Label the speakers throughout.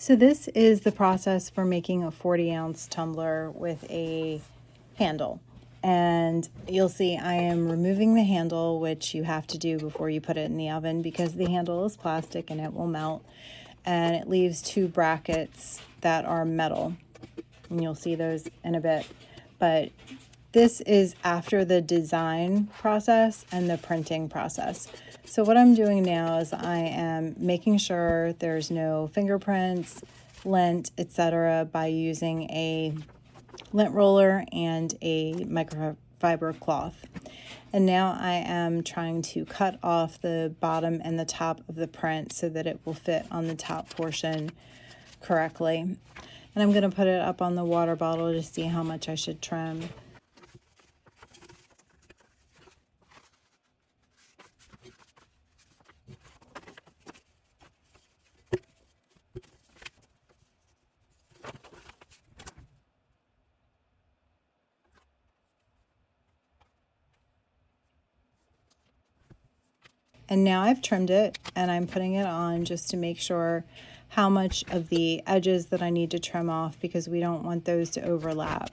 Speaker 1: So this is the process for making a 40-ounce tumbler with a handle. And you'll see I am removing the handle, which you have to do before you put it in the oven because the handle is plastic and it will melt. And it leaves two brackets that are metal. And you'll see those in a bit. But this is after the design process and the printing process. So what I'm doing now is I am making sure there's no fingerprints, lint, etc. by using a lint roller and a microfiber cloth. And now I am trying to cut off the bottom and the top of the print so that it will fit on the top portion correctly. And I'm going to put it up on the water bottle to see how much I should trim. And now I've trimmed it and I'm putting it on just to make sure how much of the edges that I need to trim off because we don't want those to overlap.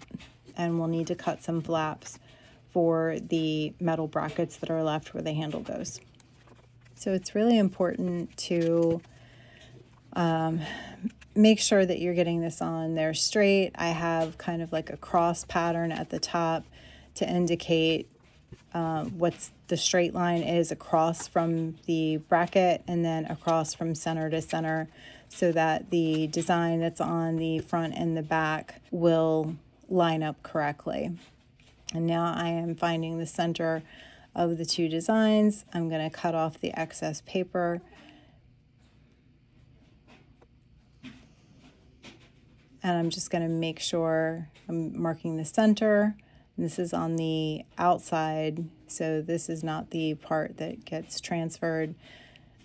Speaker 1: And we'll need to cut some flaps for the metal brackets that are left where the handle goes. So it's really important to make sure that you're getting this on there straight. I have kind of like a cross pattern at the top to indicate what's the straight line is across from the bracket and then across from center to center so that the design that's on the front and the back will line up correctly. And now I am finding the center of the two designs. I'm going to cut off the excess paper. And I'm just going to make sure I'm marking the center. And this is on the outside, so this is not the part that gets transferred.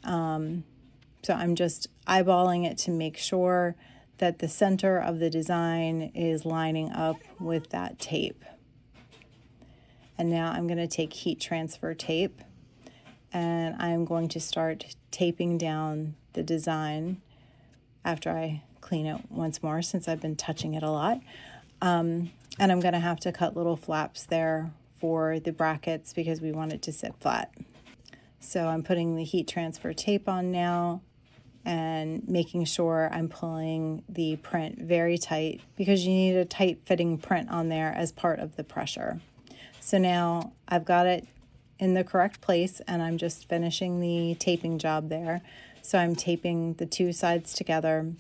Speaker 1: So I'm just eyeballing it to make sure that the center of the design is lining up with that tape. And now I'm going to take heat transfer tape and I'm going to start taping down the design after I clean it once more since I've been touching it a lot. And I'm going to have to cut little flaps there for the brackets because we want it to sit flat. So I'm putting the heat transfer tape on now and making sure I'm pulling the print very tight because you need a tight fitting print on there as part of the pressure. So now I've got it in the correct place and I'm just finishing the taping job there. So I'm taping the two sides together.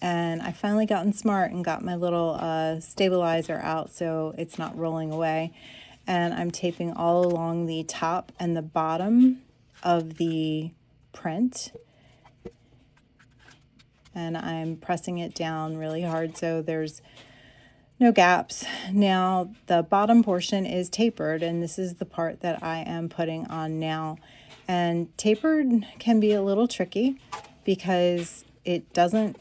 Speaker 1: And I finally gotten smart and got my little stabilizer out so it's not rolling away. And I'm taping all along the top and the bottom of the print. And I'm pressing it down really hard so there's no gaps. Now the bottom portion is tapered and this is the part that I am putting on now. And tapered can be a little tricky because it doesn't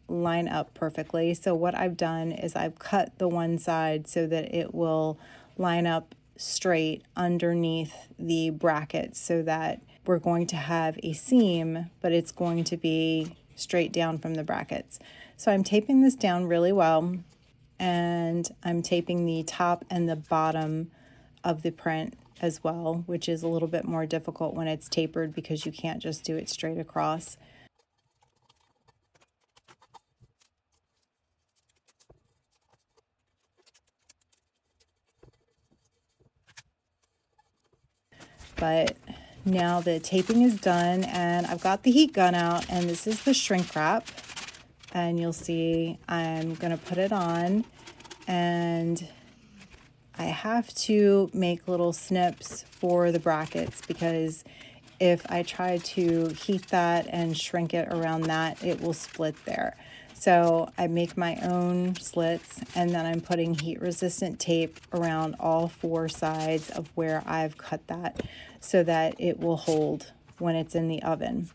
Speaker 1: line up perfectly. So what I've done is I've cut the one side so that it will line up straight underneath the bracket so that we're going to have a seam, but it's going to be straight down from the brackets. So I'm taping this down really well and I'm taping the top and the bottom of the print as well, which is a little bit more difficult when it's tapered because you can't just do it straight across. But now the taping is done and I've got the heat gun out and this is the shrink wrap. And you'll see I'm going to put it on and I have to make little snips for the brackets because if I try to heat that and shrink it around that, it will split there. So I make my own slits and then I'm putting heat resistant tape around all four sides of where I've cut that so that it will hold when it's in the oven.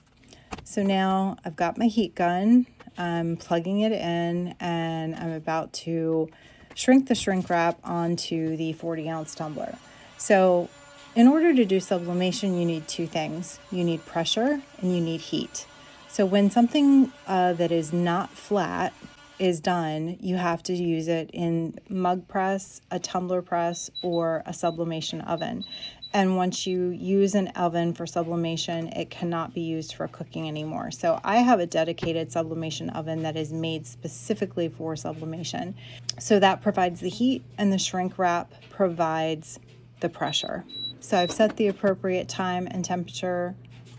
Speaker 1: So now I've got my heat gun, I'm plugging it in and I'm about to shrink the shrink wrap onto the 40-ounce tumbler. So in order to do sublimation, you need two things. You need pressure and you need heat. So when something that is not flat is done, you have to use it in mug press, a tumbler press, or a sublimation oven. And once you use an oven for sublimation, it cannot be used for cooking anymore. So I have a dedicated sublimation oven that is made specifically for sublimation. So that provides the heat, and the shrink wrap provides the pressure. So I've set the appropriate time and temperature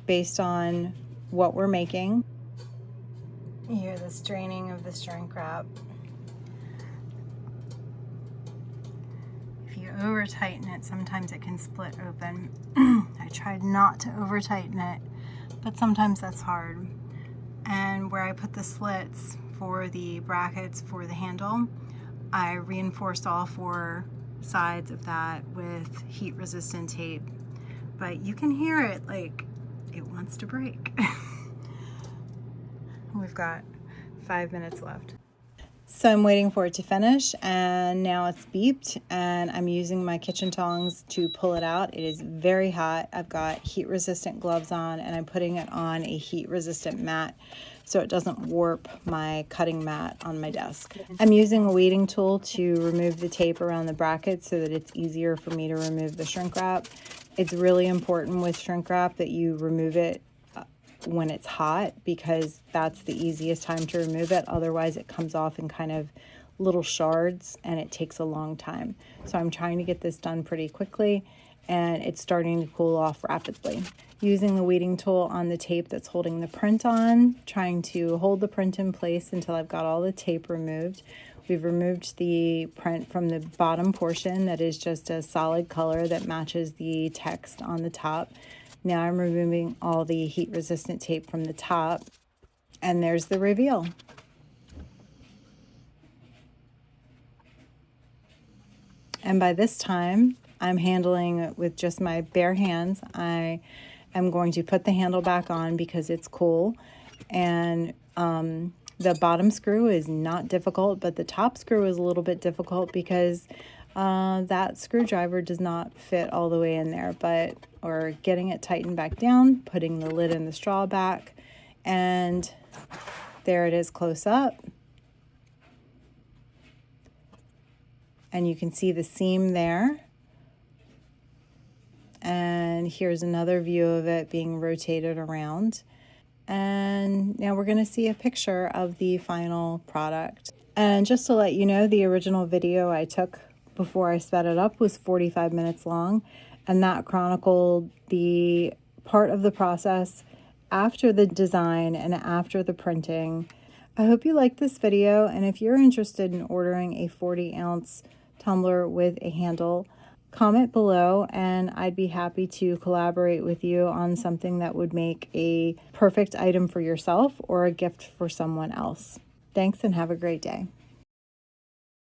Speaker 1: based on what we're making. You hear the straining of the shrink wrap. If you over tighten it, sometimes it can split open. I tried not to over tighten it, but sometimes that's hard. And where I put the slits for the brackets for the handle, I reinforced all 4 sides of that with heat resistant tape. But you can hear it like it wants to break. We've got 5 minutes left. So I'm waiting for it to finish, and now it's beeped, and I'm using my kitchen tongs to pull it out. It is very hot. I've got heat resistant gloves on, and I'm putting it on a heat resistant mat so it doesn't warp my cutting mat on my desk. I'm using a weeding tool to remove the tape around the brackets so that it's easier for me to remove the shrink wrap. It's really important with shrink wrap that you remove it when it's hot, because that's the easiest time to remove it. Otherwise it comes off in kind of little shards and it takes a long time. So I'm trying to get this done pretty quickly, and it's starting to cool off rapidly. Using the weeding tool on the tape that's holding the print on, trying to hold the print in place until I've got all the tape removed. We've removed the print from the bottom portion that is just a solid color that matches the text on the top. Now I'm removing all the heat resistant tape from the top, and there's the reveal. And by this time, I'm handling it with just my bare hands. I am going to put the handle back on because it's cool, and the bottom screw is not difficult, but the top screw is a little bit difficult because that screwdriver does not fit all the way in there, but we're getting it tightened back down, putting the lid in the straw back, and there it is close up. And you can see the seam there. And here's another view of it being rotated around. And now we're going to see a picture of the final product. And just to let you know, the original video I took before I sped it up was 45 minutes long, and that chronicled the part of the process after the design and after the printing. I hope you liked this video, and if you're interested in ordering a 40-ounce tumbler with a handle, comment below and I'd be happy to collaborate with you on something that would make a perfect item for yourself or a gift for someone else. Thanks, and have a great day.